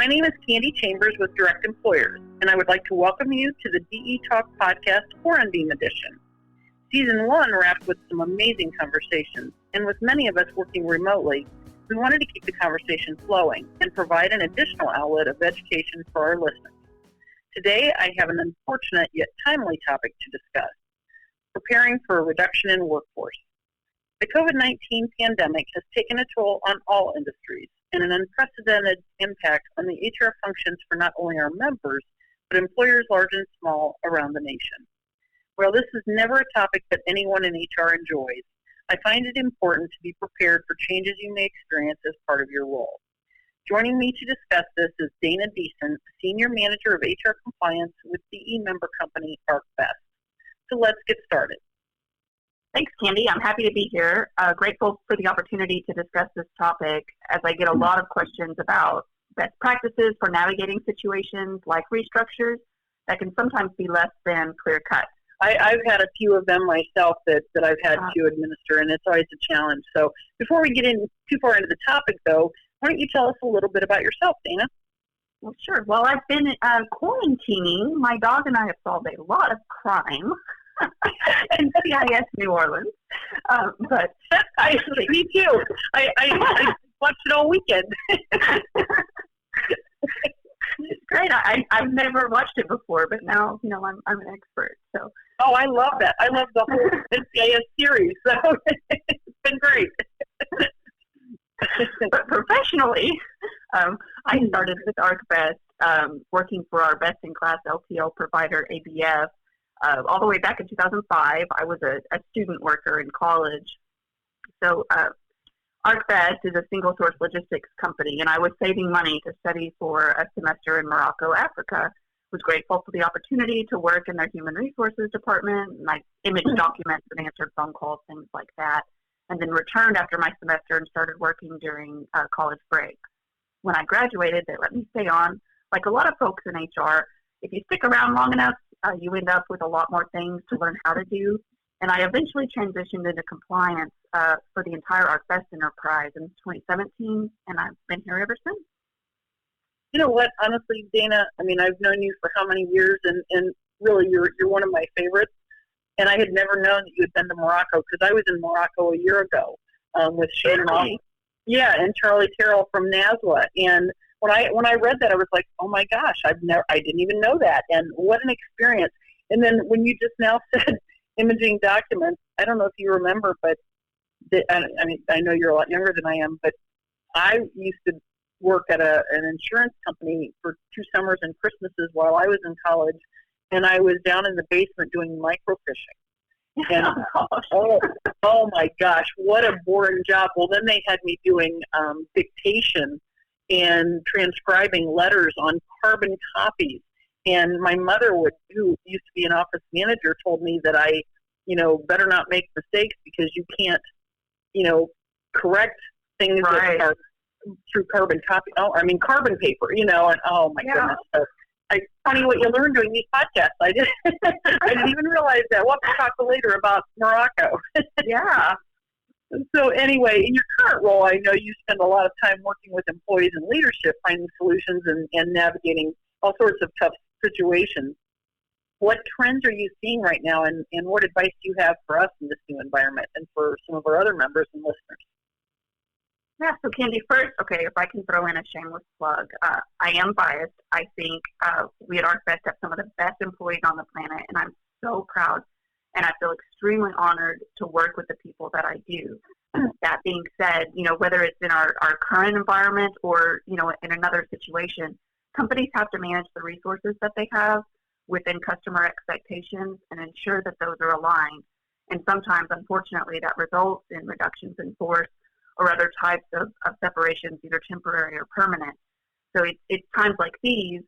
My name is Candee Chambers with Direct Employers, and I would like to welcome you to the DE Talk Podcast Quarantine Edition. Season 1 wrapped with some amazing conversations, and with many of us working remotely, we wanted to keep the conversation flowing and provide an additional outlet of education for our listeners. Today, I have an unfortunate yet timely topic to discuss: preparing for a reduction in workforce. The COVID-19 pandemic has taken a toll on all industries and an unprecedented impact on the HR functions for not only our members, but employers large and small around the nation. While this is never a topic that anyone in HR enjoys, I find it important to be prepared for changes you may experience as part of your role. Joining me to discuss this is Deason, Senior Manager of HR Compliance with DE member company ArcBest. So let's get started. Thanks, Candee. I'm happy to be here. Grateful for the opportunity to discuss this topic, as I get a lot of questions about best practices for navigating situations like restructures that can sometimes be less than clear-cut. I've had a few of them myself that I've had to administer, and it's always a challenge. So before we get in too far into the topic, though, why don't you tell us a little bit about yourself, Dana? Well, sure. Well, I've been quarantining. My dog and I have solved a lot of crime in CIS New Orleans. But me too. I watched it all weekend. It's great. I've never watched it before, but now I'm an expert. So. Oh, I love that. I love the whole NCIS series. So it's been great. But professionally, I started with ArcBest, working for our best-in-class LTL provider, ABF, all the way back in 2005. I was a student worker in college. So ArcBest is a single-source logistics company, and I was saving money to study for a semester in Morocco, Africa. Was grateful for the opportunity to work in their human resources department, and I imaged documents and answered phone calls, things like that, and then returned after my semester and started working during college break. When I graduated, they let me stay on. Like a lot of folks in HR, if you stick around long enough, you end up with a lot more things to learn how to do. And I eventually transitioned into compliance for the entire ArcBest enterprise in 2017, and I've been here ever since. You know what, honestly, Dana, I mean, I've known you for how many years, and really you're one of my favorites. And I had never known that you had been to Morocco, because I was in Morocco a year ago with Shane Ross. Yeah, and Charlie Terrell from NASWA. And when I read that, I was like, oh my gosh, I didn't even know that. And what an experience. And then when you just now said imaging documents, I don't know if you remember, but I know you're a lot younger than I am, but I used to work at an insurance company for 2 summers and Christmases while I was in college, and I was down in the basement doing microfishing. And oh my gosh, what a boring job. Well, then they had me doing dictation and transcribing letters on carbon copies. And my mother, who used to be an office manager, told me that I, better not make mistakes, because you can't, correct things that are through carbon copy. Carbon paper, and oh my goodness. So, funny what you learn doing these podcasts. I didn't even realize that. We'll have to talk later about Morocco. Yeah. So anyway, in your current role, I know you spend a lot of time working with employees and leadership, finding solutions and navigating all sorts of tough situations. What trends are you seeing right now, and what advice do you have for us in this new environment and for some of our other members and listeners? Yeah, so Candee, first, okay, if I can throw in a shameless plug, I am biased. I think we at ArcBest have some of the best employees on the planet, and I'm so proud, and I feel extremely honored to work with the people that I do. That being said, whether it's in our current environment or, in another situation, companies have to manage the resources that they have within customer expectations and ensure that those are aligned. And sometimes, unfortunately, that results in reductions in force or other types of separations, either temporary or permanent. So it's times like these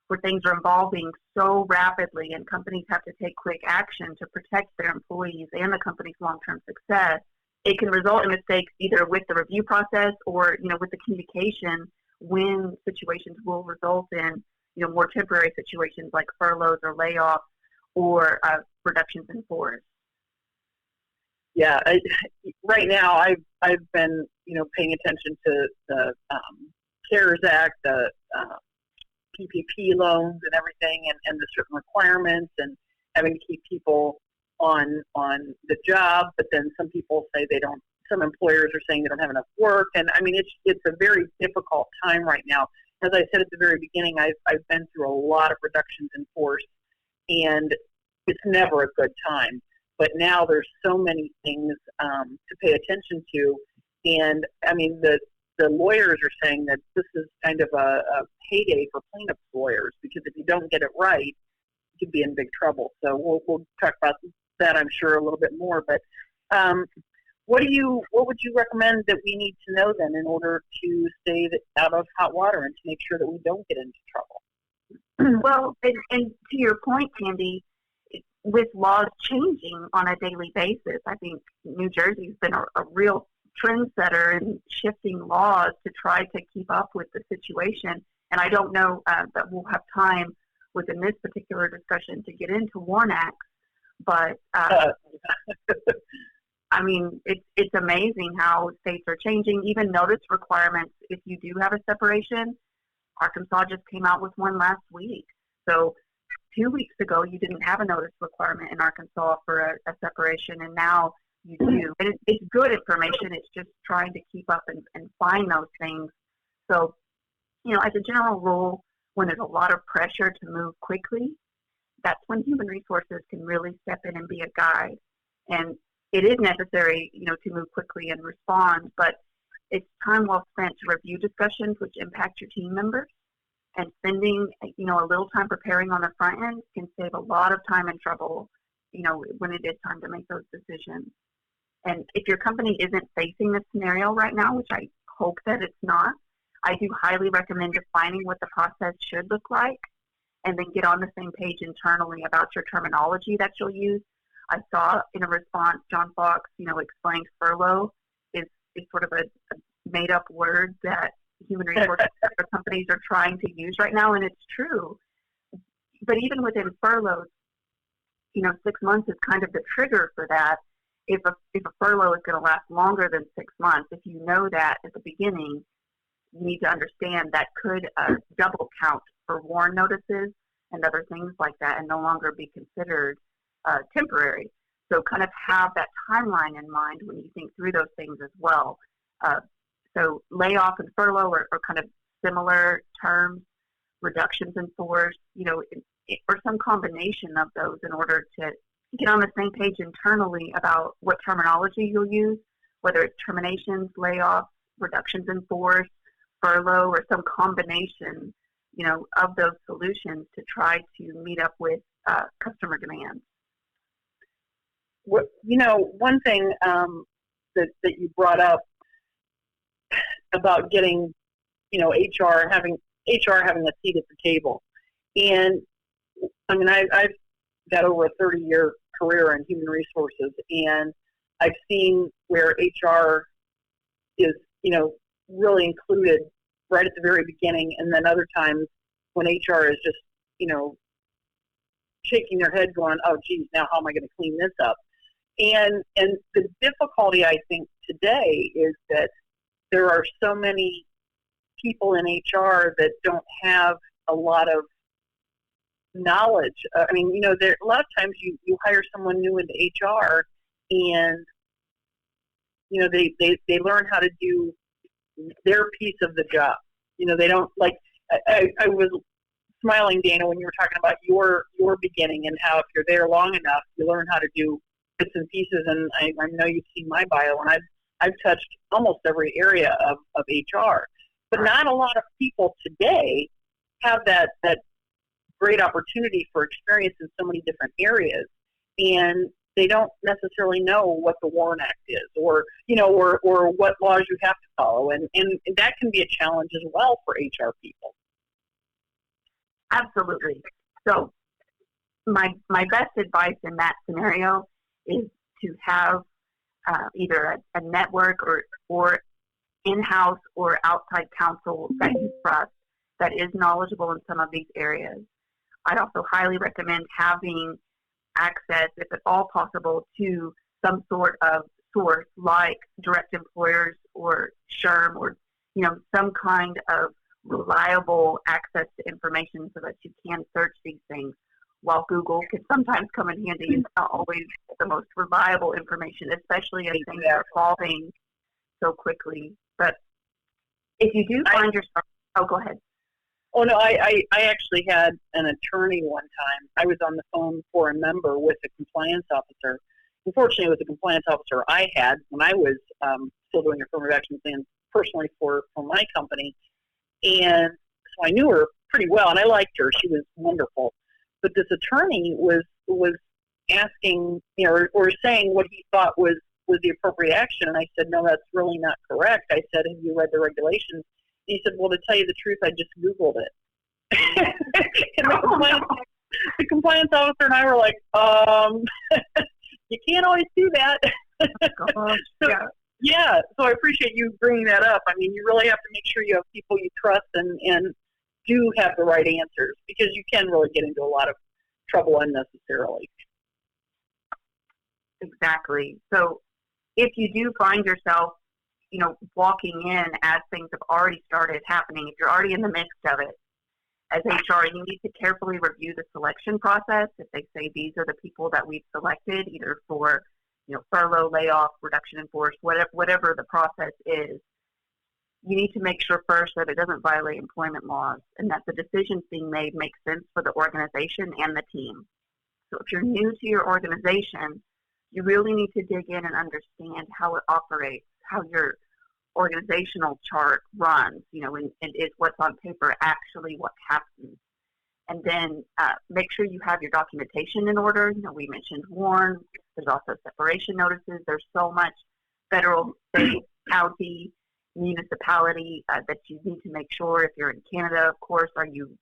where things are evolving so rapidly and companies have to take quick action to protect their employees and the company's long-term success. It can result in mistakes either with the review process or, with the communication, when situations will result in, more temporary situations like furloughs or layoffs or reductions in force. Yeah, right now I've been paying attention to the CARES Act, the PPP loans and everything, and the certain requirements, and having to keep people on the job. But then some people say they don't. Some employers are saying they don't have enough work, and I mean it's a very difficult time right now. As I said at the very beginning, I've been through a lot of reductions in force, and it's never a good time. But now there's so many things to pay attention to, and I mean the lawyers are saying that this is kind of a payday for plaintiffs' lawyers, because if you don't get it right, you could be in big trouble. So we'll talk about that, I'm sure, a little bit more. But what would you recommend that we need to know then in order to stay out of hot water and to make sure that we don't get into trouble? Well, and to your point, Candee, with laws changing on a daily basis, I think New Jersey's been a real trendsetter in shifting laws to try to keep up with the situation. And I don't know that we'll have time within this particular discussion to get into WARN Acts, but I mean, it's amazing how states are changing, even notice requirements. If you do have a separation, Arkansas just came out with one last week. So 2 weeks ago, you didn't have a notice requirement in Arkansas for a separation, and now you do. And it's good information. It's just trying to keep up and find those things. So, you know, as a general rule, when there's a lot of pressure to move quickly, that's when human resources can really step in and be a guide. And it is necessary, you know, to move quickly and respond, but it's time well spent to review discussions which impact your team members. And spending, you know, a little time preparing on the front end can save a lot of time and trouble, you know, when it is time to make those decisions. And if your company isn't facing this scenario right now, which I hope that it's not, I do highly recommend defining what the process should look like, and then get on the same page internally about your terminology that you'll use. I saw in a response, John Fox, you know, explained furlough is sort of a made-up word that human resources companies are trying to use right now, and it's true. But even within furloughs, you know, 6 months is kind of the trigger for that. If a furlough is going to last longer than 6 months, if you know that at the beginning, you need to understand that could double count for WARN notices and other things like that, and no longer be considered temporary. So kind of have that timeline in mind when you think through those things as well. So layoff and furlough are kind of similar terms, reductions in force, you know, or some combination of those in order to get on the same page internally about what terminology you'll use, whether it's terminations, layoffs, reductions in force, furlough, or some combination, you know, of those solutions to try to meet up with customer demands. You know, one thing that you brought up about getting, you know, HR having a seat at the table, and I mean, I've got over a 30-year career in human resources, and I've seen where HR is, you know, really included right at the very beginning, and then other times when HR is just, you know, shaking their head going, oh, geez, now how am I going to clean this up? And the difficulty, I think, today is that there are so many people in HR that don't have a lot of knowledge. I mean, you know, a lot of times you hire someone new into HR, and, you know, they learn how to do their piece of the job. You know, they don't, like, I was smiling, Dana, when you were talking about your beginning and how if you're there long enough, you learn how to do bits and pieces. And I know you've seen my bio, and I've touched almost every area of HR. But not a lot of people today have that great opportunity for experience in so many different areas, and they don't necessarily know what the WARN Act is, or, you know, or what laws you have to follow, and that can be a challenge as well for HR people. Absolutely. So my best advice in that scenario is to have either a network or in-house or outside counsel that you trust that is knowledgeable in some of these areas. I'd also highly recommend having access, if at all possible, to some sort of source like direct employers or SHRM, or, you know, some kind of reliable access to information so that you can search these things. While Google can sometimes come in handy, it's not always the most reliable information, especially as things are evolving so quickly. But if you do find yourself, go ahead. Oh, no, I actually had an attorney one time. I was on the phone for a member with a compliance officer. Unfortunately, it was a compliance officer I had when I was still doing affirmative action plans personally for my company. And so I knew her pretty well, and I liked her. She was wonderful. But this attorney was asking, or saying what he thought was the appropriate action. And I said, no, that's really not correct. I said, have you read the regulations? He said, well, to tell you the truth, I just Googled it. And the compliance officer and I were like, you can't always do that. Yeah, so I appreciate you bringing that up. I mean, you really have to make sure you have people you trust and do have the right answers, because you can really get into a lot of trouble unnecessarily. Exactly. So if you do find yourself, walking in as things have already started happening, if you're already in the midst of it, as HR, you need to carefully review the selection process. If they say these are the people that we've selected, either for, furlough, layoff, reduction in force, whatever the process is, you need to make sure first that it doesn't violate employment laws and that the decisions being made make sense for the organization and the team. So if you're new to your organization, you really need to dig in and understand how it operates, how your organizational chart runs, and is what's on paper actually what happens. And then make sure you have your documentation in order. We mentioned WARN. There's also separation notices. There's so much federal, state, county, municipality that you need to make sure. If you're in Canada, of course, are you,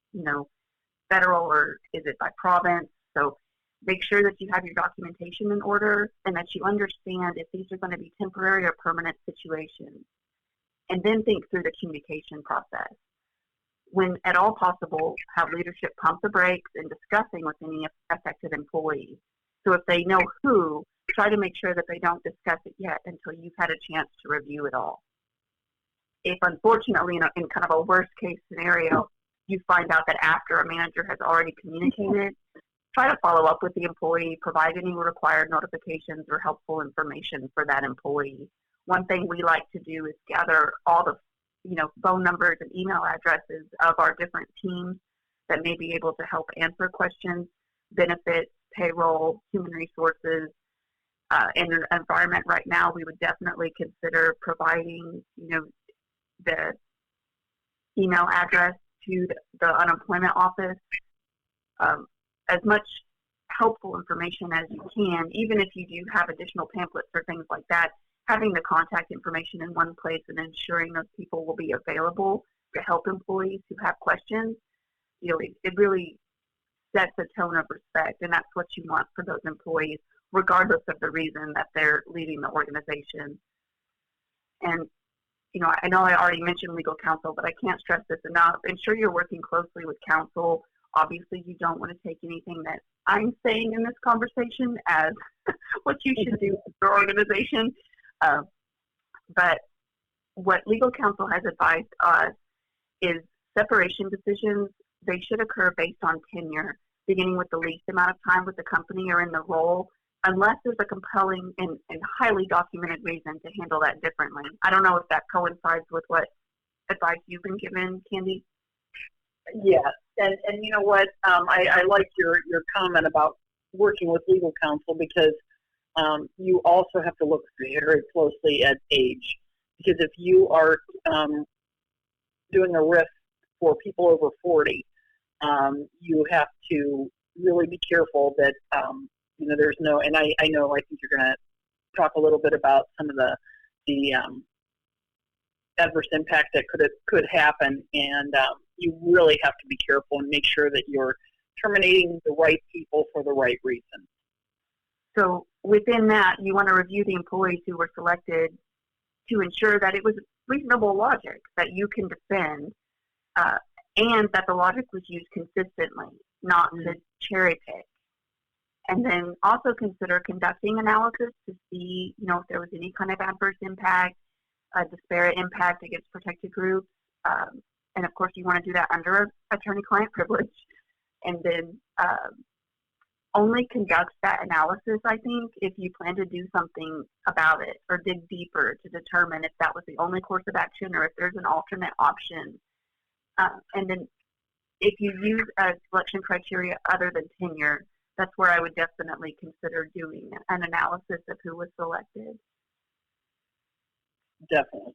federal, or is it by province? So make sure that you have your documentation in order and that you understand if these are going to be temporary or permanent situations. And then think through the communication process. When at all possible, have leadership pump the brakes in discussing with any affected employees. So if they know who, try to make sure that they don't discuss it yet until you've had a chance to review it all. If unfortunately, in kind of a worst case scenario, you find out that after a manager has already communicated, try to follow up with the employee, provide any required notifications or helpful information for that employee. One thing we like to do is gather all the phone numbers and email addresses of our different teams that may be able to help answer questions, benefits, payroll, human resources. In an environment right now, we would definitely consider providing, the email address to the unemployment office. As much helpful information as you can, even if you do have additional pamphlets or things like that, having the contact information in one place and ensuring those people will be available to help employees who have questions, it really sets a tone of respect, and that's what you want for those employees, regardless of the reason that they're leaving the organization. And, I know I already mentioned legal counsel, but I can't stress this enough. Ensure you're working closely with counsel. Obviously, you don't want to take anything that I'm saying in this conversation as what you should do with your organization. But what legal counsel has advised us is separation decisions, they should occur based on tenure, beginning with the least amount of time with the company or in the role, unless there's a compelling and highly documented reason to handle that differently. I don't know if that coincides with what advice you've been given, Candee. Yes, and you know what, I like your comment about working with legal counsel, because you also have to look very closely at age, because if you are doing a risk for people over 40, you have to really be careful that there's no. And I think you're going to talk a little bit about some of the adverse impact that could happen, and you really have to be careful and make sure that you're terminating the right people for the right reason. So within that, you want to review the employees who were selected to ensure that it was reasonable logic that you can defend, and that the logic was used consistently, not to cherry pick. And then also consider conducting analysis to see, if there was any kind of adverse impact, disparate impact against protected groups, And of course, you want to do that under attorney-client privilege, and then only conduct that analysis, I think, if you plan to do something about it or dig deeper to determine if that was the only course of action or if there's an alternate option. And then if you use a selection criteria other than tenure, that's where I would definitely consider doing an analysis of who was selected. Definitely.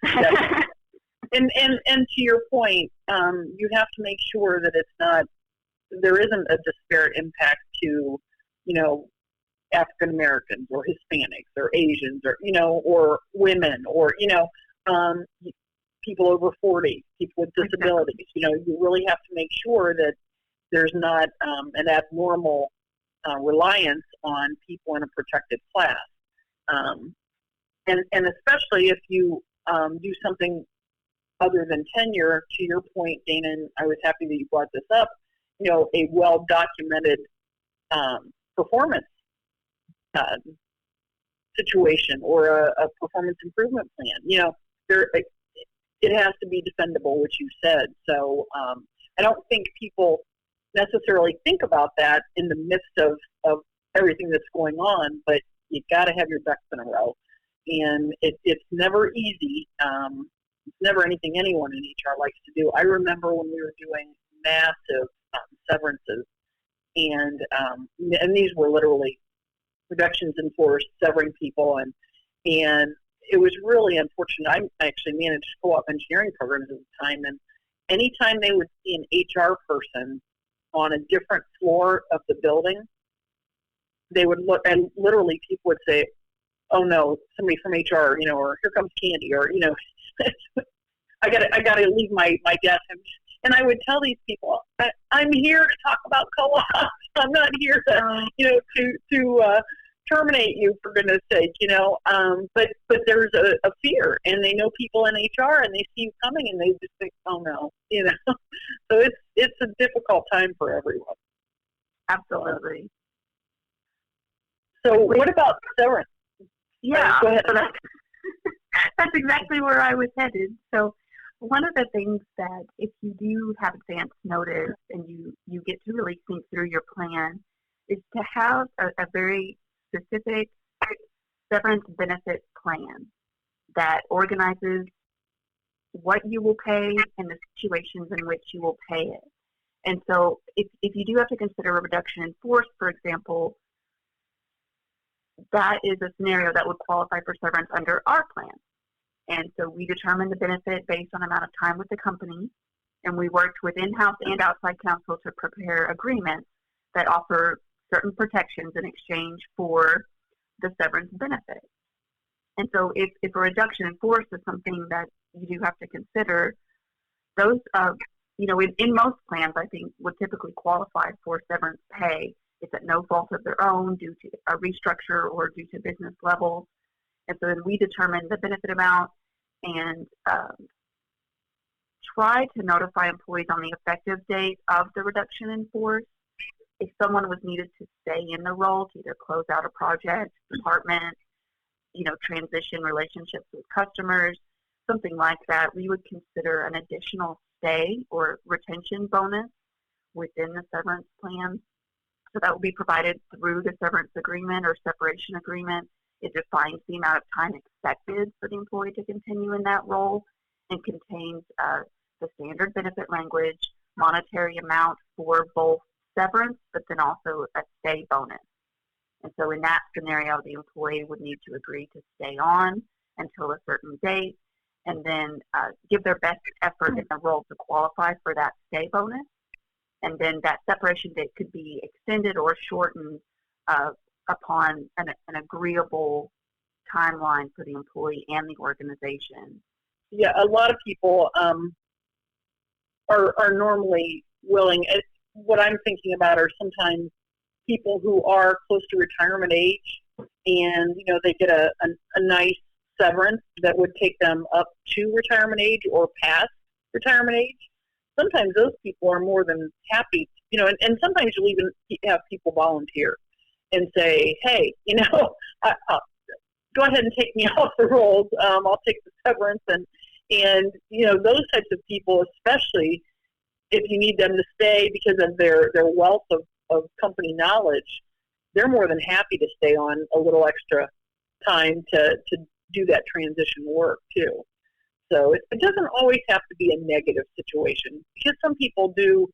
Definitely. And to your point, you have to make sure that there isn't a disparate impact to, African Americans or Hispanics or Asians or, or women or, people over 40, people with disabilities. You really have to make sure that there's not an abnormal reliance on people in a protected class. And especially if you do something other than tenure, to your point, Dana, and I was happy that you brought this up, a well-documented performance situation or a performance improvement plan. It has to be defendable, which you said. So I don't think people necessarily think about that in the midst of everything that's going on, but you got to have your ducks in a row. And it's never easy. It's never anything anyone in HR likes to do. I remember when we were doing massive severances, and these were literally reductions in force, severing people, and it was really unfortunate. I actually managed co-op engineering programs at the time, and anytime they would see an HR person on a different floor of the building, they would look, and literally people would say, "Oh no, somebody from HR," or "Here comes Candee," or I gotta leave my desk. And I would tell these people, I'm here to talk about co-ops. I'm not here to terminate you, for goodness sake, But there's a fear, and they know people in HR, and they see you coming, and they just think, oh no, So it's a difficult time for everyone. Absolutely. So what about severance? Yeah, go ahead. So that's exactly where I was headed. So one of the things that if you do have advance notice and you get to really think through your plan is to have a very specific severance benefit plan that organizes what you will pay and the situations in which you will pay it. And so if you do have to consider a reduction in force, for example, that is a scenario that would qualify for severance under our plan. And so we determined the benefit based on amount of time with the company, and we worked with in-house and outside counsel to prepare agreements that offer certain protections in exchange for the severance benefit. And so if a reduction in force is something that you do have to consider, those, in most plans, I think, would typically qualify for severance pay. It's at no fault of their own due to a restructure or due to business levels. And so then we determine the benefit amount and try to notify employees on the effective date of the reduction in force. If someone was needed to stay in the role to either close out a project, department, transition relationships with customers, something like that, we would consider an additional stay or retention bonus within the severance plan. So that will be provided through the severance agreement or separation agreement. It defines the amount of time expected for the employee to continue in that role and contains the standard benefit language, monetary amount for both severance, but then also a stay bonus. And so in that scenario, the employee would need to agree to stay on until a certain date and then give their best effort in the role to qualify for that stay bonus. And then that separation date could be extended or shortened upon an agreeable timeline for the employee and the organization. Yeah, a lot of people are normally willing. What I'm thinking about are sometimes people who are close to retirement age, and they get a nice severance that would take them up to retirement age or past retirement age. Sometimes those people are more than happy, and sometimes you'll even have people volunteer and say, hey, go ahead and take me off the rolls. I'll take the severance, And, those types of people, especially if you need them to stay because of their wealth of company knowledge, they're more than happy to stay on a little extra time to do that transition work too. So it doesn't always have to be a negative situation, because some people do,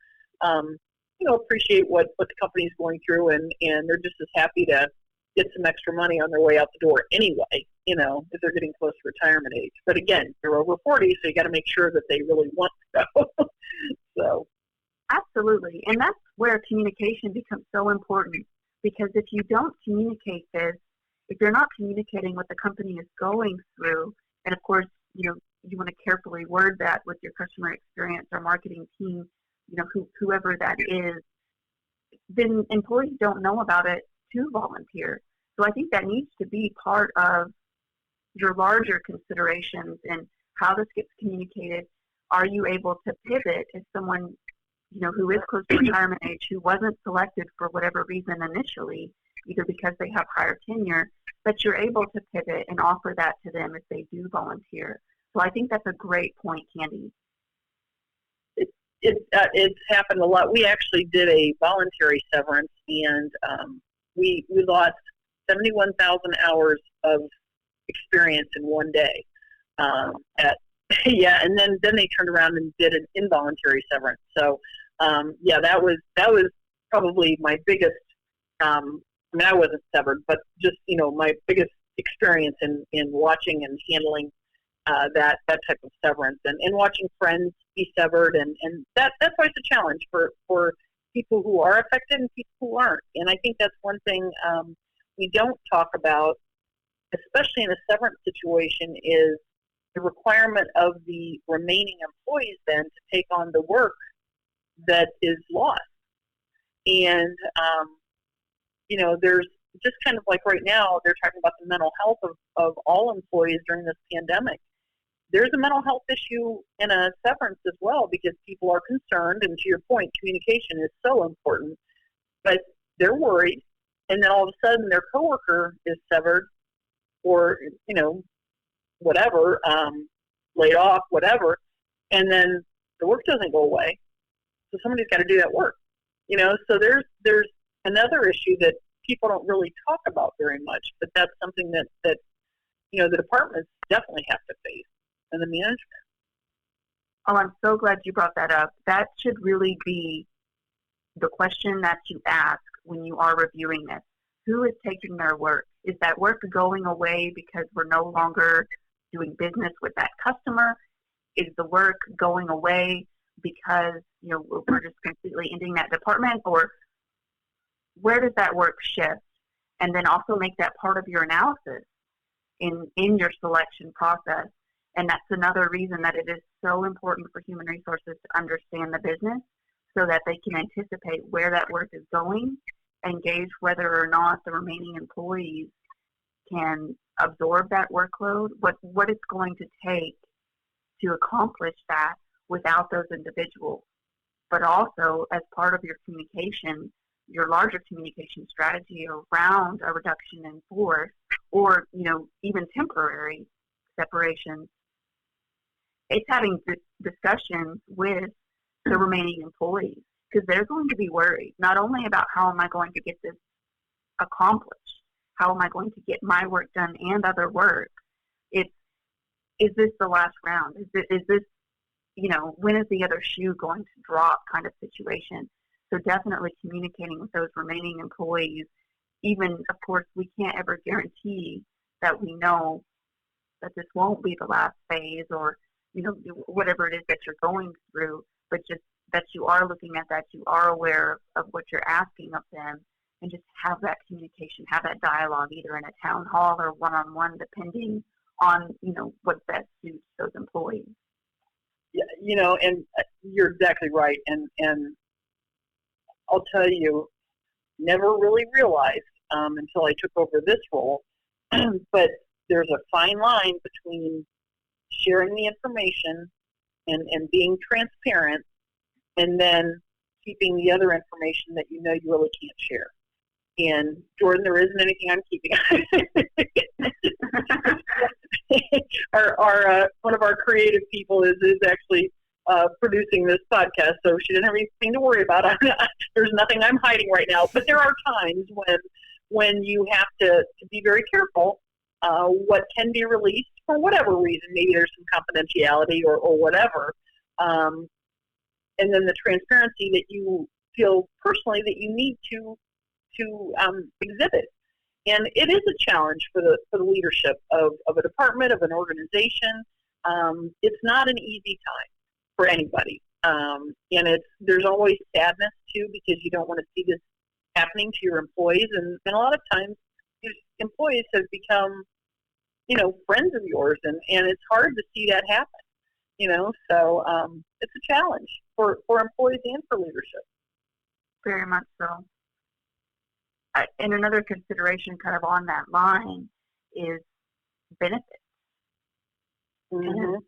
appreciate what the company's going through, and they're just as happy to get some extra money on their way out the door anyway, if they're getting close to retirement age. But again, they're over 40, so you got to make sure that they really want to go. So. Absolutely. And that's where communication becomes so important, because if you don't communicate this, if you're not communicating what the company is going through, and of course, you want to carefully word that with your customer experience or marketing team, whoever that is, then employees don't know about it to volunteer. So I think that needs to be part of your larger considerations and how this gets communicated. Are you able to pivot if someone, who is close to retirement age, who wasn't selected for whatever reason initially, either because they have higher tenure, but you're able to pivot and offer that to them if they do volunteer. So I think that's a great point, Candee. It's happened a lot. We actually did a voluntary severance, and we lost 71,000 hours of experience in one day. And then they turned around and did an involuntary severance. So that was probably my biggest. I wasn't severed, but just my biggest experience in watching and handling that type of severance, and watching friends be severed, and that's always a challenge for people who are affected and people who aren't. And I think that's one thing we don't talk about, especially in a severance situation, is the requirement of the remaining employees then to take on the work that is lost. And there's just kind of like right now, they're talking about the mental health of all employees during this pandemic. There's a mental health issue in a severance as well, because people are concerned, and to your point, communication is so important, but they're worried, and then all of a sudden their coworker is severed, or, whatever, laid off, whatever, and then the work doesn't go away. So somebody's got to do that work, so there's another issue that people don't really talk about very much, but that's something that the departments definitely have to face, and the management. Oh, I'm so glad you brought that up. That should really be the question that you ask when you are reviewing this. Who is taking their work? Is that work going away because we're no longer doing business with that customer? Is the work going away because we're just completely ending that department? Or where does that work shift? And then also make that part of your analysis in your selection process. And that's another reason that it is so important for human resources to understand the business, so that they can anticipate where that work is going and gauge whether or not the remaining employees can absorb that workload, what it's going to take to accomplish that without those individuals. But also, as part of your communication, your larger communication strategy around a reduction in force, or even temporary separation, it's having discussions with the remaining employees, because they're going to be worried not only about how am I going to get this accomplished, how am I going to get my work done and other work. Is this the last round? Is this when is the other shoe going to drop kind of situation? So definitely communicating with those remaining employees. Even, of course, we can't ever guarantee that we know that this won't be the last phase, or whatever it is that you're going through, but just that you are looking at that, you are aware of what you're asking of them, and just have that communication, have that dialogue, either in a town hall or one-on-one, depending on what best suits those employees. Yeah, and you're exactly right, and I'll tell you, never really realized until I took over this role, but there's a fine line between sharing the information and being transparent, and then keeping the other information that you really can't share. And Jordan, there isn't anything I'm keeping. One of our creative people is actually producing this podcast, so she didn't have anything to worry about. There's nothing I'm hiding right now. But there are times when you have to be very careful what can be released for whatever reason. Maybe there's some confidentiality or whatever. And then the transparency that you feel personally that you need to exhibit. And it is a challenge for the leadership of a department, of an organization. It's not an easy time for anybody. And there's always sadness too, because you don't want to see this happening to your employees. And a lot of times these employees have become, friends of yours, and it's hard to see that happen. So it's a challenge for employees and for leadership. Very much so. And another consideration kind of on that line is benefits. Mm-hmm. And,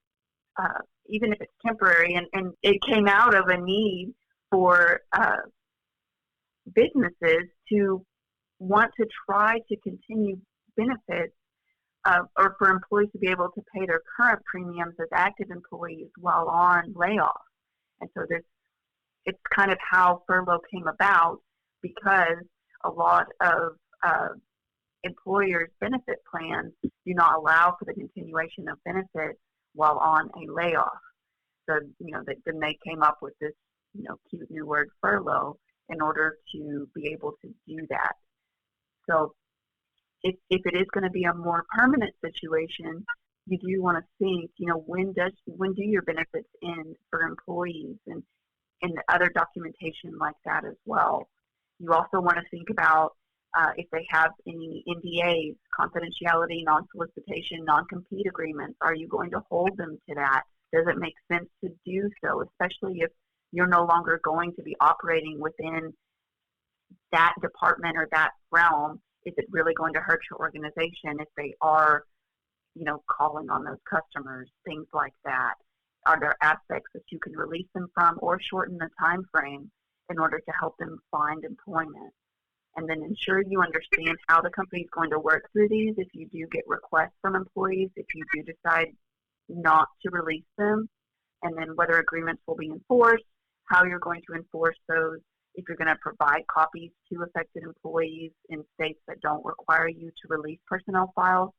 even if it's temporary, and it came out of a need for businesses to want to try to continue benefits or for employees to be able to pay their current premiums as active employees while on layoff. And so it's kind of how furlough came about, because a lot of employers' benefit plans do not allow for the continuation of benefits while on a layoff. So, then they came up with this, cute new word, furlough, in order to be able to do that. So if it is going to be a more permanent situation, you do want to think, when do your benefits end for employees, and other documentation like that as well. You also want to think about if they have any NDAs, confidentiality, non-solicitation, non-compete agreements. Are you going to hold them to that? Does it make sense to do so, especially if you're no longer going to be operating within that department or that realm? Is it really going to hurt your organization if they are, calling on those customers, things like that? Are there aspects that you can release them from or shorten the time frame in order to help them find employment? And then ensure you understand how the company is going to work through these if you do get requests from employees, if you do decide not to release them, and then whether agreements will be enforced, how you're going to enforce those, if you're going to provide copies to affected employees in states that don't require you to release personnel files.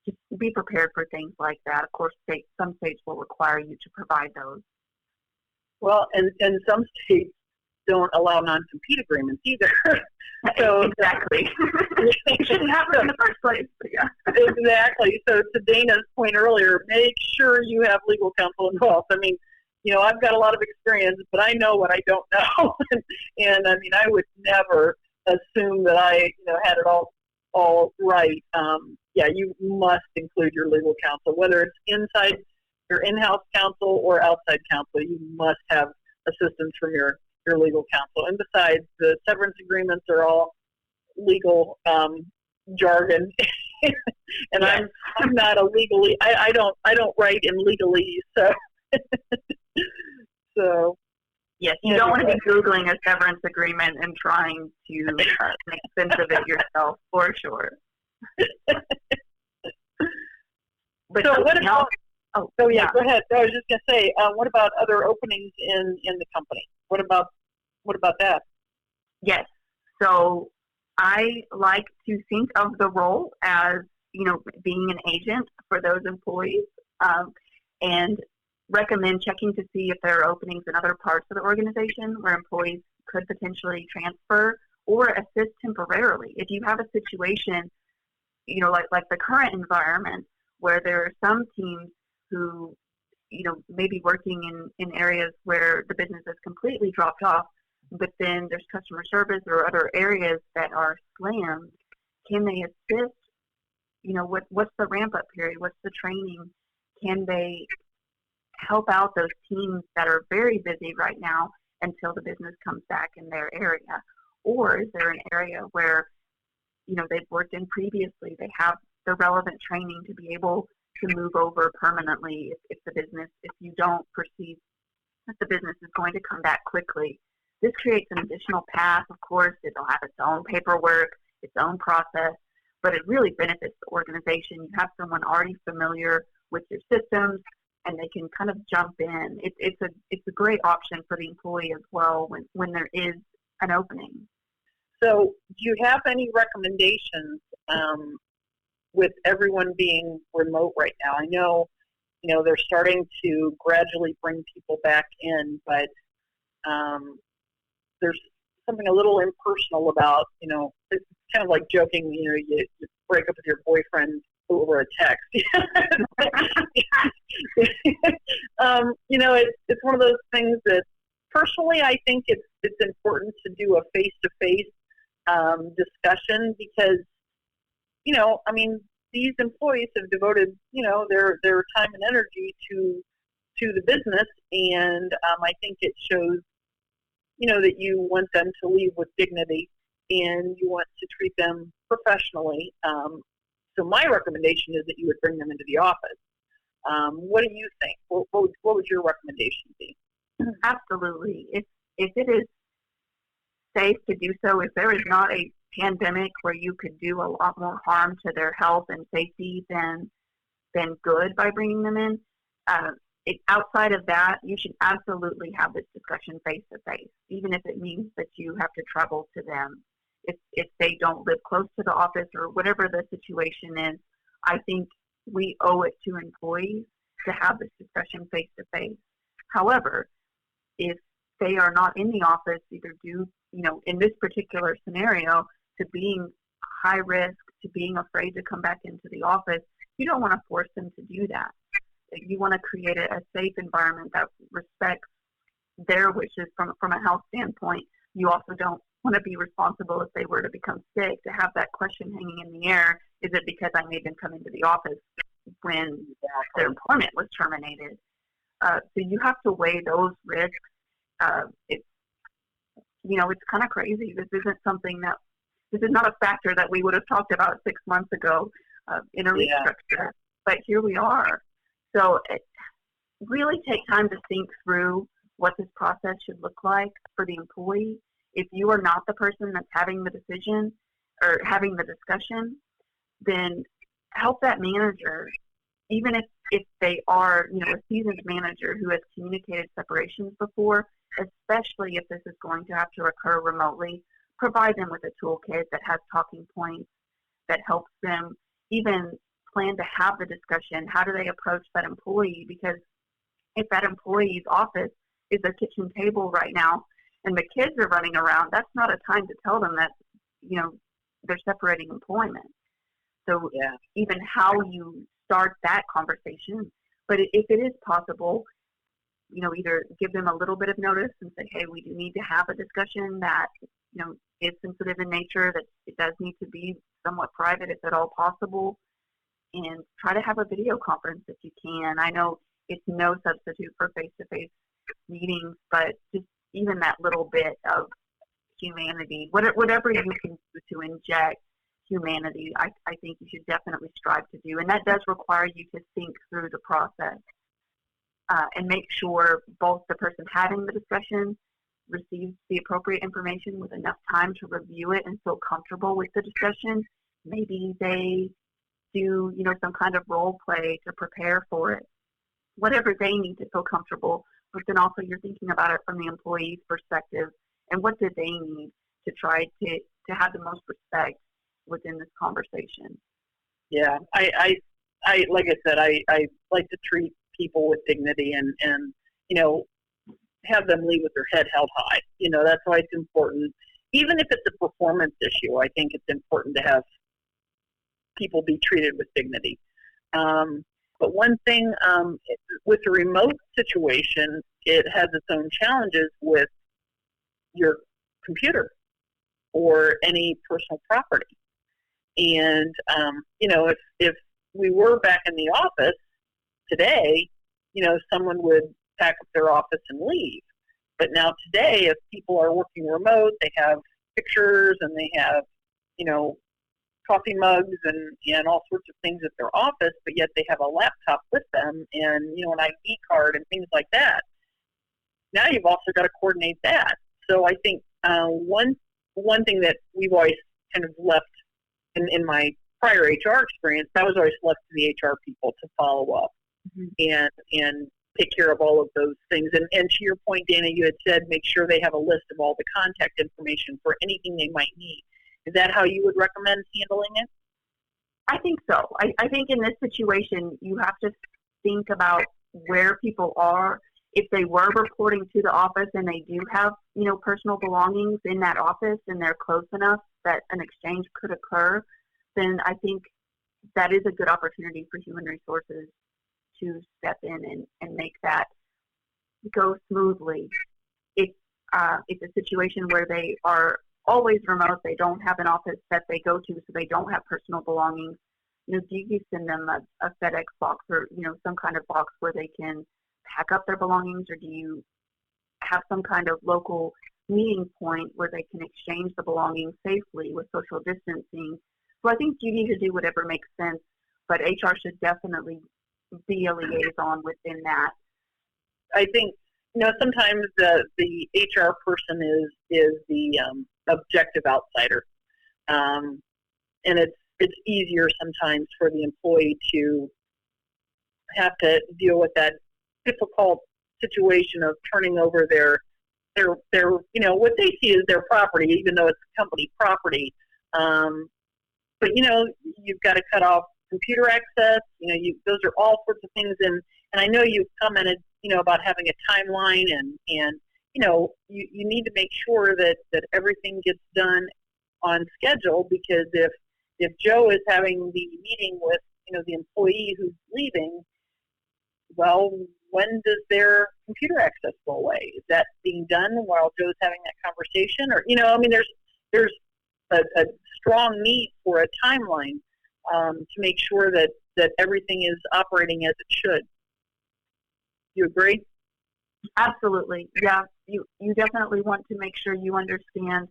Just be prepared for things like that. Of course, some states will require you to provide those. Well, and some states don't allow non-compete agreements either. So exactly. You shouldn't have it in the first place. But yeah. Exactly. So to Dana's point earlier, make sure you have legal counsel involved. I mean, I've got a lot of experience, but I know what I don't know. And I mean, I would never assume that I, had it all right. Yeah, you must include your legal counsel, whether it's inside your in-house counsel or outside counsel. You must have assistance from your legal counsel. And besides, the severance agreements are all legal jargon. And yeah. I'm not a legally. I don't write in legalese. So yes, you don't want to be Googling a severance agreement and trying to make sense of it yourself, for sure. But so what about? Go ahead. I was just gonna say, what about other openings in the company? What about that? Yes. So I like to think of the role as being an agent for those employees, and recommend checking to see if there are openings in other parts of the organization where employees could potentially transfer or assist temporarily. If you have a situation, like the current environment where there are some teams who, may be working in areas where the business has completely dropped off, but then there's customer service or other areas that are slammed, can they assist? What's the ramp-up period? What's the training? Can they help out those teams that are very busy right now until the business comes back in their area? Or is there an area where, they've worked in previously, they have the relevant training to be able to move over permanently if you don't perceive that the business is going to come back quickly? This creates an additional path. Of course, it'll have its own paperwork. its own process, but it really benefits the organization. You have someone already familiar with your systems, and they can kind of jump in. It's a great option for the employee as well when there is an opening. So do you have any recommendations with everyone being remote right now? I know, they're starting to gradually bring people back in, but there's something a little impersonal about, it's kind of like joking, you break up with your boyfriend over a text. It's one of those things that personally I think it's important to do a face-to-face discussion because, these employees have devoted, their time and energy to the business, and I think it shows, that you want them to leave with dignity and you want to treat them professionally. So my recommendation is that you would bring them into the office. What do you think? What would your recommendation be? Absolutely. If it is safe to do so, if there is not a pandemic where you could do a lot more harm to their health and safety than good by bringing them in, outside of that, you should absolutely have this discussion face to face, even if it means that you have to travel to them. If they don't live close to the office or whatever the situation is, I think we owe it to employees to have this discussion face to face. However, if they are not in the office, either due, in this particular scenario, to being high risk, to being afraid to come back into the office, you don't want to force them to do that. You want to create a safe environment that respects their wishes from a health standpoint. You also don't want to be responsible if they were to become sick, to have that question hanging in the air. Is it because I made them come into the office when their employment was terminated? So you have to weigh those risks. It's kind of crazy. This is not a factor that we would have talked about 6 months ago in a restructure, but here we are. So really take time to think through what this process should look like for the employee. If you are not the person that's having the decision or having the discussion, then help that manager, even if they are, a seasoned manager who has communicated separations before, especially if this is going to have to occur remotely, provide them with a toolkit that has talking points that helps them even plan to have the discussion. How do they approach that employee? Because if that employee's office is a kitchen table right now and the kids are running around, that's not a time to tell them that, they're separating employment. So even how you start that conversation, but if it is possible, either give them a little bit of notice and say, hey, we do need to have a discussion that, is sensitive in nature, that it does need to be somewhat private if at all possible, and try to have a video conference if you can. I know it's no substitute for face-to-face meetings, but just even that little bit of humanity, whatever you can do to inject humanity, I think you should definitely strive to do. And that does require you to think through the process and make sure both the person having the discussion receives the appropriate information with enough time to review it and feel comfortable with the discussion. Maybe they do, some kind of role play to prepare for it, whatever they need to feel comfortable. But then also you're thinking about it from the employee's perspective and what do they need to try to have the most respect within this conversation. Yeah, I like I said, I like to treat people with dignity and have them leave with their head held high. That's why it's important. Even if it's a performance issue, I think it's important to have people be treated with dignity. But one thing with the remote situation, it has its own challenges with your computer or any personal property. And, if we were back in the office today, someone would pack up their office and leave. But now today, if people are working remote, they have pictures and they have, coffee mugs and all sorts of things at their office, but yet they have a laptop with them and, an ID card and things like that. Now you've also got to coordinate that. So I think one thing that we've always kind of left in my prior HR experience, that was always left to the HR people to follow up and take care of all of those things. And to your point, Dana, you had said make sure they have a list of all the contact information for anything they might need. Is that how you would recommend handling it? I think so. I think in this situation, you have to think about where people are. If they were reporting to the office and they do have, personal belongings in that office and they're close enough that an exchange could occur, then I think that is a good opportunity for human resources to step in and make that go smoothly. If it's a situation where they are always remote, they don't have an office that they go to, so they don't have personal belongings, do you send them a FedEx box or, some kind of box where they can pack up their belongings, or do you have some kind of local meeting point where they can exchange the belongings safely with social distancing? So I think you need to do whatever makes sense, but HR should definitely be a liaison within that. I think, sometimes the HR person is the objective outsider. And it's easier sometimes for the employee to have to deal with that difficult situation of turning over their what they see as their property, even though it's company property. But you've got to cut off computer access. Those are all sorts of things. And I know you've commented, about having a timeline and you need to make sure that everything gets done on schedule, because if Joe is having the meeting with, the employee who's leaving, well, when does their computer access go away? Is that being done while Joe's having that conversation? Or, there's a strong need for a timeline to make sure that everything is operating as it should. You agree? Absolutely. Yeah, you definitely want to make sure you understand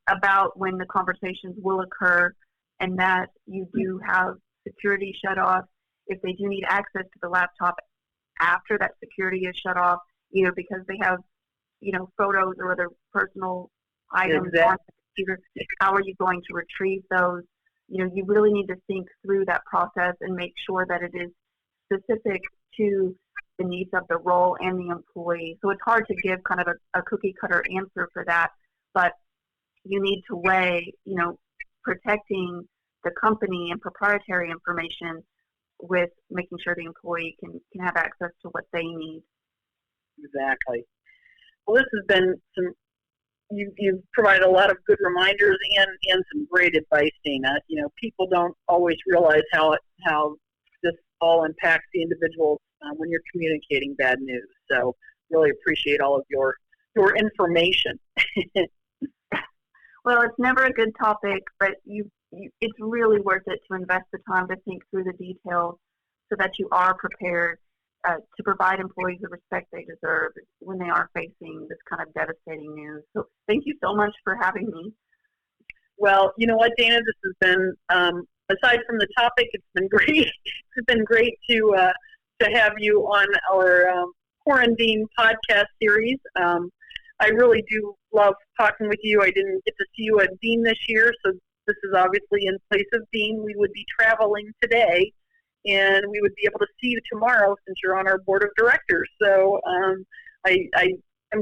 about when the conversations will occur, and that you do have security shut off. If they do need access to the laptop after that security is shut off, either because they have, photos or other personal items on the computer, how are you going to retrieve those? You really need to think through that process and make sure that it is specific to the needs of the role and the employee. So it's hard to give kind of a cookie cutter answer for that, but you need to weigh, protecting the company and proprietary information with making sure the employee can have access to what they need. Exactly. Well, this has been you've provided a lot of good reminders and some great advice, Dana. People don't always realize how this all impacts the individual when you're communicating bad news. So really appreciate all of your information. Well, it's never a good topic, but it's really worth it to invest the time to think through the details so that you are prepared to provide employees the respect they deserve when they are facing this kind of devastating news. So thank you so much for having me. Well, you know what, Dana, this has been, aside from the topic, it's been great. It's been great to have you on our Quarantine podcast series. I really do love talking with you. I didn't get to see you at Dean this year, so this is obviously in place of Dean. We would be traveling today, and we would be able to see you tomorrow since you're on our board of directors. So I'm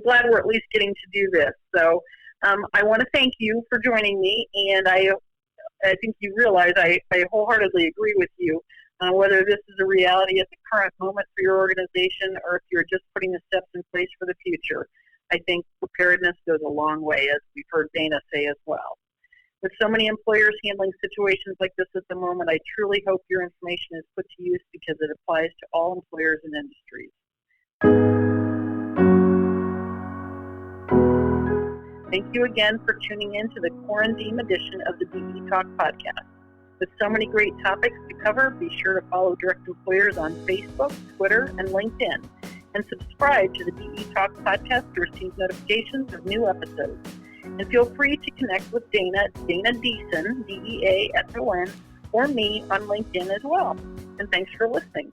glad we're at least getting to do this. So I want to thank you for joining me, and I think you realize I wholeheartedly agree with you. Whether this is a reality at the current moment for your organization or if you're just putting the steps in place for the future, I think preparedness goes a long way, as we've heard Dana say as well. With so many employers handling situations like this at the moment, I truly hope your information is put to use because it applies to all employers and industries. Thank you again for tuning in to the Quarantine edition of the DE Talk podcast. With so many great topics to cover, be sure to follow Direct Employers on Facebook, Twitter, and LinkedIn, and subscribe to the DE Talk podcast to receive notifications of new episodes. And feel free to connect with Dana Deason, Deason, or me on LinkedIn as well. And thanks for listening.